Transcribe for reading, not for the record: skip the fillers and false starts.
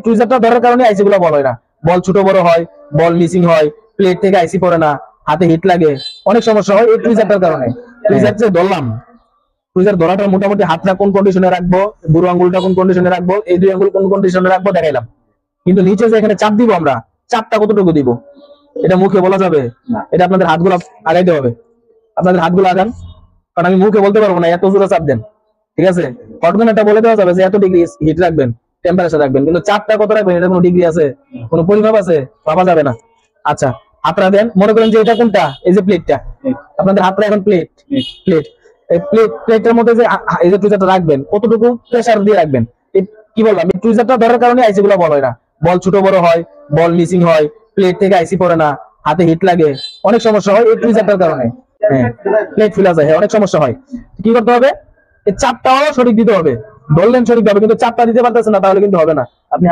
টুইজারটা ধরার কারণে আইসি গুলো বল হয় না, বল ছোট বড় হয়, বল মিসিং হয়, প্লেট থেকে আইসি পড়ে না, হাতে হিট লাগে, অনেক সমস্যা হয় এই টুইজারটার কারণে। টুইজার যে ধরলাম, টুইজার ধরাটা মোটামুটি হাতটা কোন কন্ডিশনে রাখবো, বুড়ো আঙ্গুলটা কোন কন্ডিশনে রাখবো, এই দুই আঙ্গুল কোন কন্ডিশনে রাখবো দেখাইলাম। কিন্তু নিচে যে এখানে চাপ দিব আমরা, চাপটা কতটুকু দিব এটা মুখে বলা যাবে না, এটা আপনাদের হাতগুলো আগাইতে হবে। আপনাদের হাতগুলো আগান, কারণ আমি মুখে বলতে পারবো না এত জোরে চাপ দেন, ঠিক আছে? হটগান এটা বলে দেওয়া যাবে যে এত ডিগ্রি হিট রাখবেন, টেম্পারেচার রাখবেন, কিন্তু চাপটা কত রাখবেন এটা কোনো ডিগ্রি আছে, কোনো পরিমাপ আছে, ভাবা যাবে না। আচ্ছা, হাতটা দেন, মনে করেন যে এটা কোনটা, এই যে প্লেটটা, আপনাদের হাতটা এখন প্লেট, প্লেট এই প্লেটের মধ্যে যে এই যে টুইজারটা রাখবেন কতটুকু প্রেসার দিয়ে রাখবেন। কি বললাম, এই টুইজারটা ধরার কারণে আইসি গুলো বল হয় না, বল ছোট বড় হয়, বল মিসিং হয়, প্লেট থেকে আইসি পড়ে না, হাতে হিট লাগে, অনেক সমস্যা হয় এই টুইজারটার কারণে। হ্যাঁ, প্লেট ফিলা যায়, অনেক সমস্যা হয়। কি করতে হবে, এই চাপটাও সঠিক দিতে হবে, ধরলেন সঠিক ভাবে, কিন্তু চাপটা দিতে পারতেছেন না তাহলে কিন্তু হবে না। আপনি